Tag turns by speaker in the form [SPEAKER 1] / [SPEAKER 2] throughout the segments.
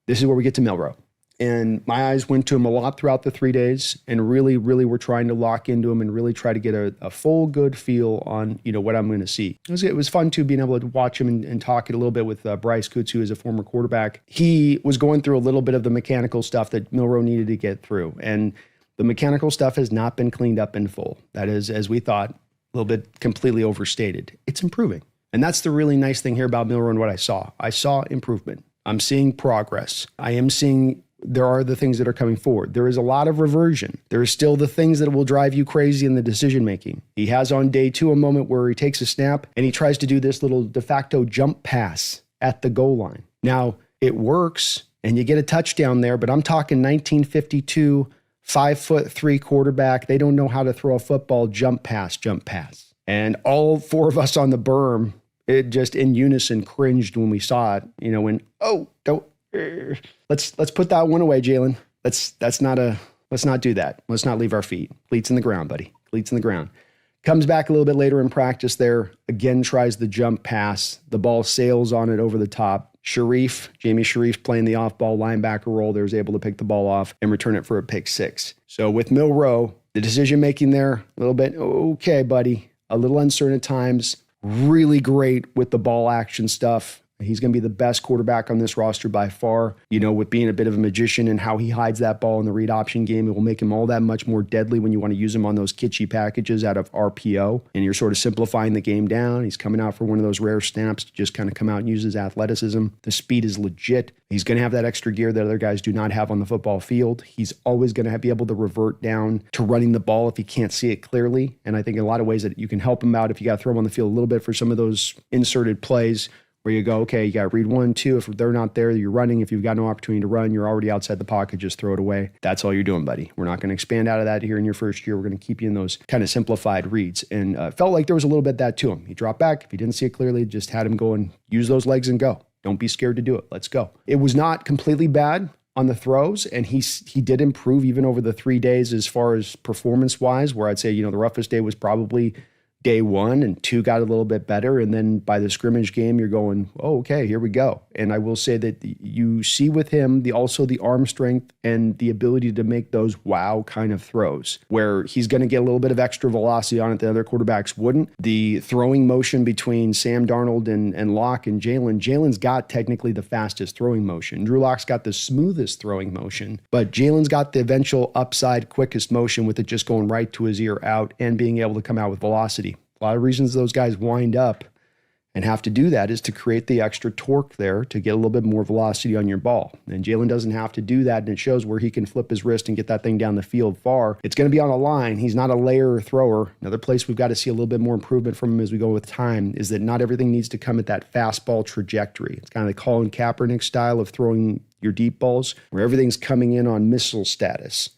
[SPEAKER 1] this is where we get to Milroe. And my eyes went to him a lot throughout the 3 days and really, really were trying to lock into him and really try to get a full good feel on, what I'm going to see. It was fun too, being able to watch him and talk it a little bit with Bryce Coots, who is a former quarterback. He was going through a little bit of the mechanical stuff that Milroe needed to get through. And the mechanical stuff has not been cleaned up in full. That is, as we thought, a little bit completely overstated. It's improving. And that's the really nice thing here about Milroe and what I saw. I saw improvement. I'm seeing progress. I am seeing there are the things that are coming forward. There is a lot of reversion. There is still the things that will drive you crazy in the decision making. He has on day 2 a moment where he takes a snap and he tries to do this little de facto jump pass at the goal line. Now, it works and you get a touchdown there, but I'm talking 1952, 5'3" quarterback. They don't know how to throw a football, jump pass. And all 4 of us on the berm, it just in unison cringed when we saw it, let's put that one away, Jalen. Let's not do that. Let's not leave our feet. Cleats in the ground, buddy. Cleats in the ground. Comes back a little bit later in practice there. Again, tries the jump pass. The ball sails on it over the top. Jamie Sharif playing the off-ball linebacker role there, is able to pick the ball off and return it for a pick 6. So with Milroe, the decision-making there, a little bit, okay, buddy. A little uncertain at times. Really great with the ball action stuff. He's going to be the best quarterback on this roster by far. With being a bit of a magician and how he hides that ball in the read option game, it will make him all that much more deadly when you want to use him on those kitschy packages out of RPO. And you're sort of simplifying the game down. He's coming out for one of those rare snaps to just kind of come out and use his athleticism. The speed is legit. He's going to have that extra gear that other guys do not have on the football field. He's always going to be able to revert down to running the ball if he can't see it clearly. And I think in a lot of ways that you can help him out if you got to throw him on the field a little bit for some of those inserted plays, where you go, okay, you got to read 1, 2. If they're not there, you're running. If you've got no opportunity to run, you're already outside the pocket, just throw it away. That's all you're doing, buddy. We're not going to expand out of that here in your first year. We're going to keep you in those kind of simplified reads. And felt like there was a little bit of that to him. He dropped back. If he didn't see it clearly, just had him go and use those legs and go. Don't be scared to do it. Let's go. It was not completely bad on the throws, and he did improve even over the 3 days as far as performance-wise, where I'd say, the roughest day was probably day 1, and 2 got a little bit better. And then by the scrimmage game, you're going, oh, okay, here we go. And I will say that you see with him also the arm strength and the ability to make those wow kind of throws where he's going to get a little bit of extra velocity on it that other quarterbacks wouldn't. The throwing motion between Sam Darnold and Locke and Jalen's got technically the fastest throwing motion. Drew Lock's got the smoothest throwing motion, but Jalen's got the eventual upside quickest motion with it just going right to his ear out and being able to come out with velocity. A lot of reasons those guys wind up and have to do that is to create the extra torque there to get a little bit more velocity on your ball. And Jalen doesn't have to do that, and it shows where he can flip his wrist and get that thing down the field far. It's going to be on a line. He's not a layer thrower. Another place we've got to see a little bit more improvement from him as we go with time is that not everything needs to come at that fastball trajectory. It's kind of the Colin Kaepernick style of throwing your deep balls where everything's coming in on missile status.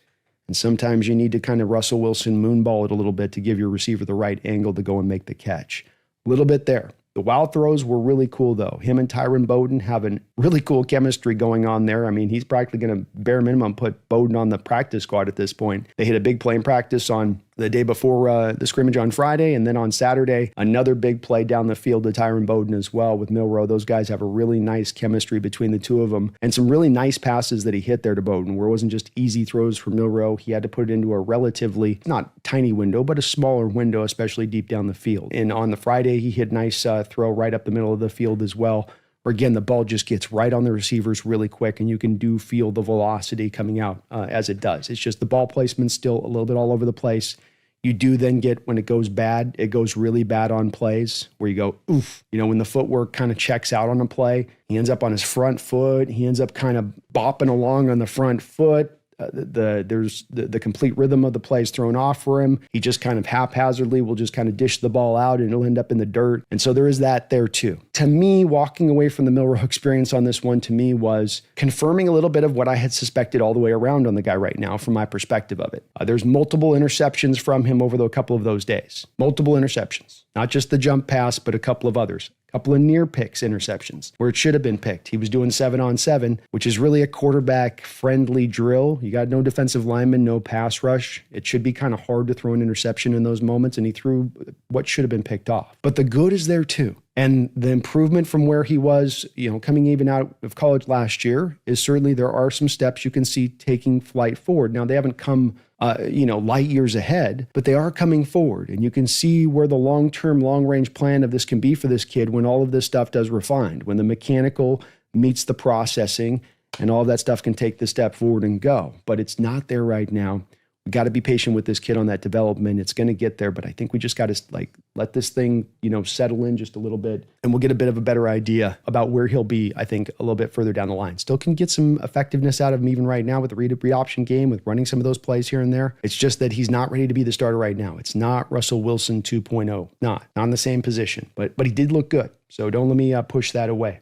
[SPEAKER 1] And sometimes you need to kind of Russell Wilson moonball it a little bit to give your receiver the right angle to go and make the catch. A little bit there. The wild throws were really cool, though. Him and Tyron Bowden have a really cool chemistry going on there. I mean, he's practically going to, bare minimum, put Bowden on the practice squad at this point. They hit a big play in practice on the day before the scrimmage on Friday, and then on Saturday, another big play down the field to Tyron Bowden as well with Milroe. Those guys have a really nice chemistry between the two of them, and some really nice passes that he hit there to Bowden, where it wasn't just easy throws for Milroe. He had to put it into a relatively, not tiny window, but a smaller window, especially deep down the field. And on the Friday, he hit a nice throw right up the middle of the field as well, where again, the ball just gets right on the receivers really quick, and you can feel the velocity coming out as it does. It's just the ball placement's still a little bit all over the place. You do then get, when it goes bad, it goes really bad on plays where you go, oof. When the footwork kind of checks out on a play, he ends up on his front foot. He ends up kind of bopping along on the front foot. There's the complete rhythm of the play is thrown off for him. He just kind of haphazardly will just kind of dish the ball out and it'll end up in the dirt. And so there is that there too. To me, walking away from the Milroe experience on this one to me was confirming a little bit of what I had suspected all the way around on the guy right now from my perspective of it. There's multiple interceptions from him over a couple of those days. Multiple interceptions. Not just the jump pass, but a couple of others. Couple of near picks interceptions where it should have been picked. He was doing 7-on-7, which is really a quarterback friendly drill. You got no defensive lineman, no pass rush. It should be kind of hard to throw an interception in those moments, and he threw what should have been picked off. But the good is there too. And the improvement from where he was, coming even out of college last year is certainly there are some steps you can see taking flight forward. Now, they haven't come, light years ahead, but they are coming forward. And you can see where the long-term, long-range plan of this can be for this kid when all of this stuff does refined, when the mechanical meets the processing and all of that stuff can take the step forward and go. But it's not there right now. We got to be patient with this kid on that development. It's going to get there, but I think we just got to let this thing, settle in just a little bit, and we'll get a bit of a better idea about where he'll be, I think, a little bit further down the line. Still can get some effectiveness out of him even right now with the read option game, with running some of those plays here and there. It's just that he's not ready to be the starter right now. It's not Russell Wilson 2.0. Not on the same position, but he did look good. So don't let me push that away.